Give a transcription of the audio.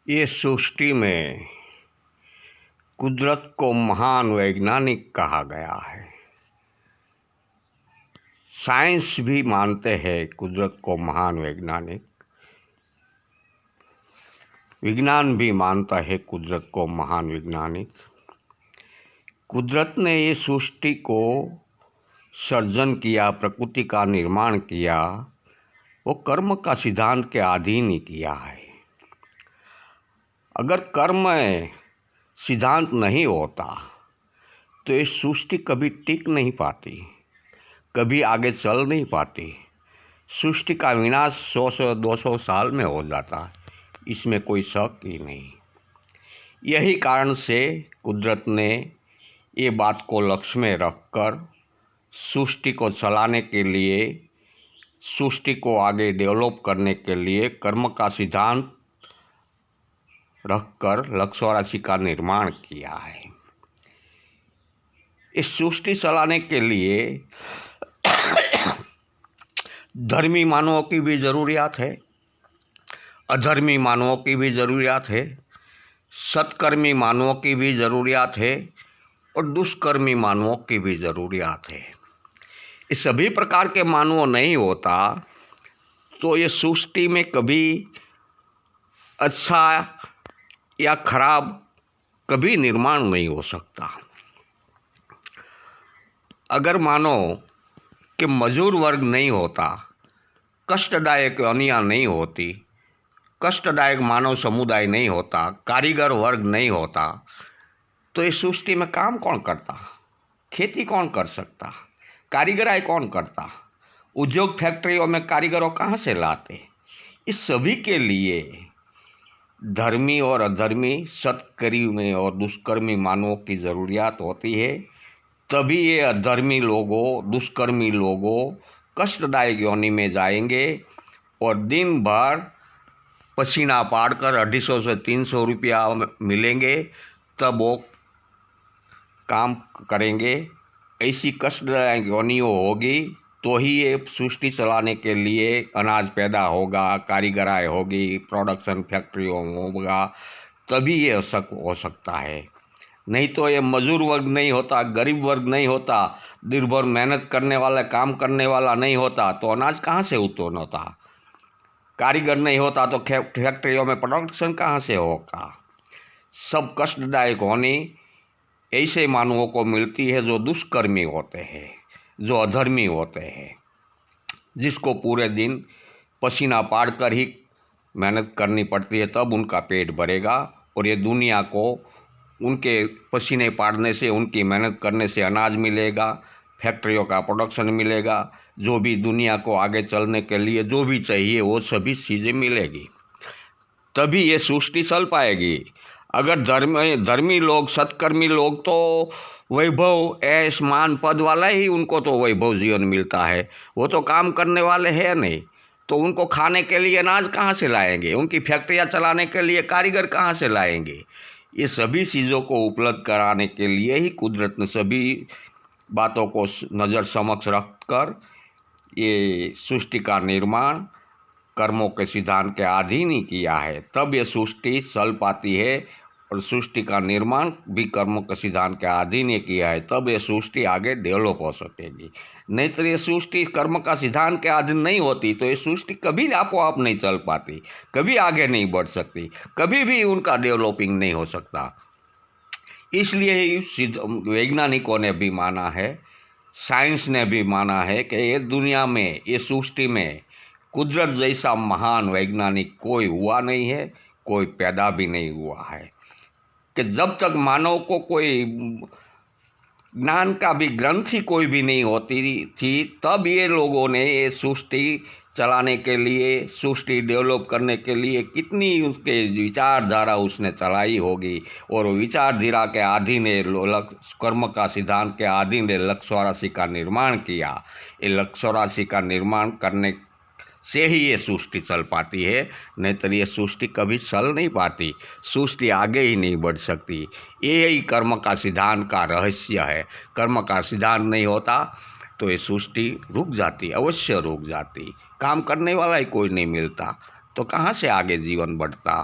ये सृष्टि में कुदरत को महान वैज्ञानिक कहा गया है। साइंस भी मानते हैं कुदरत को महान वैज्ञानिक, विज्ञान भी मानता है कुदरत को महान वैज्ञानिक। कुदरत ने ये सृष्टि को सर्जन किया, प्रकृति का निर्माण किया, वो कर्म का सिद्धांत के अधीन ही किया है। अगर कर्म सिद्धांत नहीं होता तो ये सृष्टि कभी टिक नहीं पाती, कभी आगे चल नहीं पाती। सृष्टि का विनाश 100-200 साल में हो जाता, इसमें कोई शक ही नहीं। यही कारण से कुदरत ने ये बात को लक्ष्य में रखकर सृष्टि को चलाने के लिए, सृष्टि को आगे डेवलप करने के लिए कर्म का सिद्धांत रखकर लक्ष्य राशि का निर्माण किया है। इस सृष्टि चलाने के लिए धर्मी मानवों की भी ज़रूरियात है, अधर्मी मानवों की भी ज़रूरियात है, सत्कर्मी मानवों की भी ज़रूरियात है और दुष्कर्मी मानवों की भी ज़रूरियात है। ये सभी प्रकार के मानव नहीं होता तो ये सृष्टि में कभी अच्छा या खराब कभी निर्माण नहीं हो सकता। अगर मानो कि मजदूर वर्ग नहीं होता, कष्टदायक योनियाँ नहीं होती, कष्टदायक मानव समुदाय नहीं होता, कारीगर वर्ग नहीं होता, तो इस सृष्टि में काम कौन करता? खेती कौन कर सकता? कारीगराई कौन करता? उद्योग फैक्ट्रियों में कारीगरों कहाँ से लाते? इस सभी के लिए धर्मी और अधर्मी, सत्कर्मी और दुष्कर्मी मानवों की ज़रूरियात होती है। तभी ये अधर्मी लोगों, दुष्कर्मी लोगों कष्टदायक योनि में जाएंगे और दिन भर पसीना पाड़कर 250 से 300 रुपया मिलेंगे, तब वो काम करेंगे। ऐसी कष्टदायक योनियों होगी तो ही ये सृष्टि चलाने के लिए अनाज पैदा होगा, कारीगराई होगी, प्रोडक्शन फैक्ट्रियों होगा, तभी ये हो सकता है। नहीं तो ये मजदूर वर्ग नहीं होता, गरीब वर्ग नहीं होता, दिन भर मेहनत करने वाला, काम करने वाला नहीं होता तो अनाज कहाँ से उत्पन्न होता? कारीगर नहीं होता तो फैक्ट्रियों में प्रोडक्शन कहाँ से होगा? सब कष्टदायक होनी ऐसे मानवों को मिलती है जो दुष्कर्मी होते हैं, जो अधर्मी होते हैं, जिसको पूरे दिन पसीना पाड़कर ही मेहनत करनी पड़ती है, तब उनका पेट भरेगा और ये दुनिया को उनके पसीने पाड़ने से, उनकी मेहनत करने से अनाज मिलेगा, फैक्ट्रियों का प्रोडक्शन मिलेगा, जो भी दुनिया को आगे चलने के लिए जो भी चाहिए वो सभी चीज़ें मिलेगी, तभी ये सृष्टि चल पाएगी। अगर धर्मी लोग, सत्कर्मी लोग तो वैभव, ऐश, मान, पद वाला ही उनको तो वैभव जीवन मिलता है, वो तो काम करने वाले हैं नहीं, तो उनको खाने के लिए अनाज कहाँ से लाएंगे? उनकी फैक्ट्रियाँ चलाने के लिए कारीगर कहाँ से लाएंगे? ये सभी चीज़ों को उपलब्ध कराने के लिए ही कुदरत ने सभी बातों को नज़र समक्ष रखकर ये सृष्टि का निर्माण कर्मों के सिद्धांत के अधीन ही किया है। तब ये सृष्टि चल पाती है और सृष्टि का निर्माण भी कर्मों के सिद्धांत के अधीन ही किया है, तब ये सृष्टि आगे डेवलप हो सकेगी। नहीं तो ये सृष्टि कर्म का सिद्धांत के अधीन नहीं होती तो ये सृष्टि कभी आपो आप नहीं चल पाती, कभी आगे नहीं बढ़ सकती, कभी भी उनका डेवलपिंग नहीं हो सकता। इसलिए ही वैज्ञानिकों ने भी माना है, साइंस ने भी माना है कि ये दुनिया में, ये सृष्टि में कुदरत जैसा महान वैज्ञानिक कोई हुआ नहीं है, कोई पैदा भी नहीं हुआ है। कि जब तक मानव को कोई ज्ञान का भी ग्रंथि कोई भी नहीं होती थी, तब ये लोगों ने ये सृष्टि चलाने के लिए, सृष्टि डेवलप करने के लिए कितनी उसके विचारधारा उसने चलाई होगी, और विचारधारा के अधीन कर्म का सिद्धांत के अधीन लक्ष्य राशि का निर्माण किया। ये लक्ष्य राशि का निर्माण करने से ही ये सृष्टि चल पाती है, नहीं तो ये सृष्टि कभी चल नहीं पाती, सृष्टि आगे ही नहीं बढ़ सकती। यही कर्म का सिद्धांत का रहस्य है। कर्म का सिद्धांत नहीं होता तो ये सृष्टि रुक जाती, अवश्य रुक जाती। काम करने वाला ही कोई नहीं मिलता तो कहाँ से आगे जीवन बढ़ता।